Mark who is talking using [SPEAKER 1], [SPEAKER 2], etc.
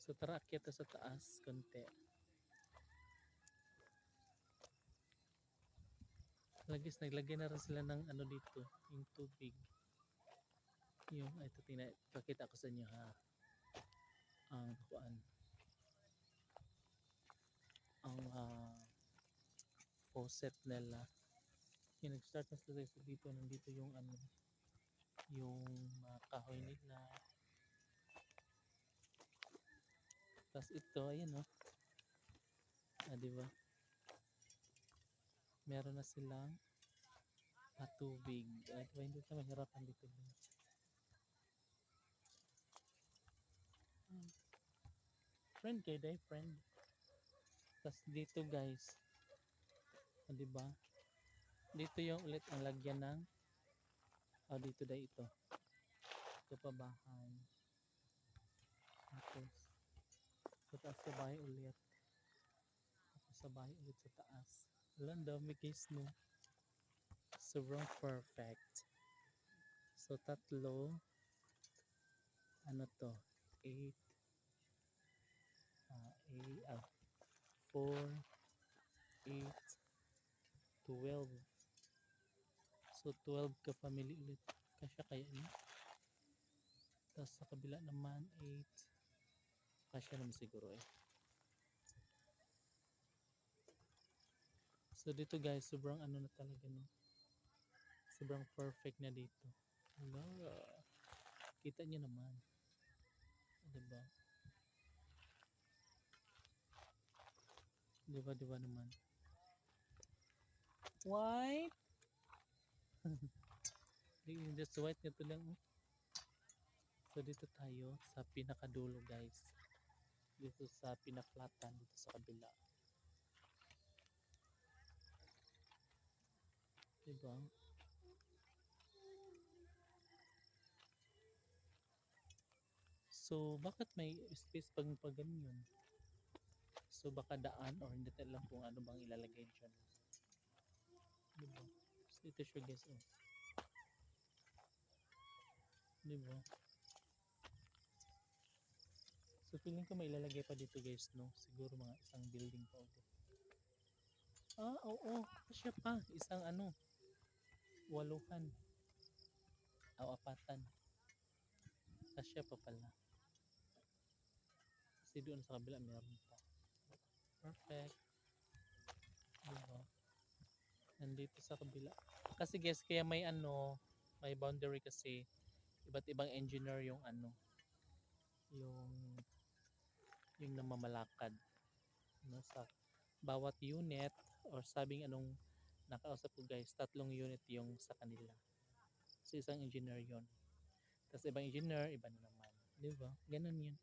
[SPEAKER 1] So tara akyat ta sa taas konti. Naglagay na rin sila ng ano dito, yung tubig. Yung ito pakita ko sa inyo ha. Ang kuan. Ang faucet nila. Yung nag-start na sila dito, nandito yung ano, yung kahoy nila. Tapos ito, ayan o. Diba? Meron na silang tubig. Diba? Hindi ka mahirapan dito. Friend kayo day, friend. Tapos dito guys, diba? Dito yung ulit ang lagyan ng dito day ito. Ito pa bahay. Tapos sa taas sa bahay ulit. Tapos sa bahay ulit sa taas. Alam dami guys no. Sobrang perfect. So tatlo, ano to? 8, 4, 8, 12. So 12 ka family ulit. Kasya kaya niya. Tapos sa kabila naman 8. Kasya naman siguro eh. So dito guys, sobrang ano na talaga no. Sobrang perfect na dito. Hello. Kita niyo naman. Diba? Diba naman. White. Just white nito lang. So dito tayo sa pinakadulo guys. Dito sa pinaflatan dito sa kabila. Diba? So bakit may space pag ganyan? So baka daan or hindi tayo alam kung ano bang ilalagay dyan. Diba? So ito siya guys. Oh. Diba? So feeling ko may ilalagay pa dito guys no. Siguro mga isang building pa ulit. Oo. Siya pa. Isang ano. 8. Apatan. Kasya pa pala. Kasi doon sa kabila meron pa. Perfect. Diba? Nandito sa kabila. Kasi guys, kaya may ano, may boundary kasi iba't ibang engineer yung ano, yung namamalakad no, sa bawat unit or sabing anong nakausap ko guys, 3 unit yung sa kanila. So isang engineer yon. Tapos ibang engineer, iba na naman. Diba? Ganun yun.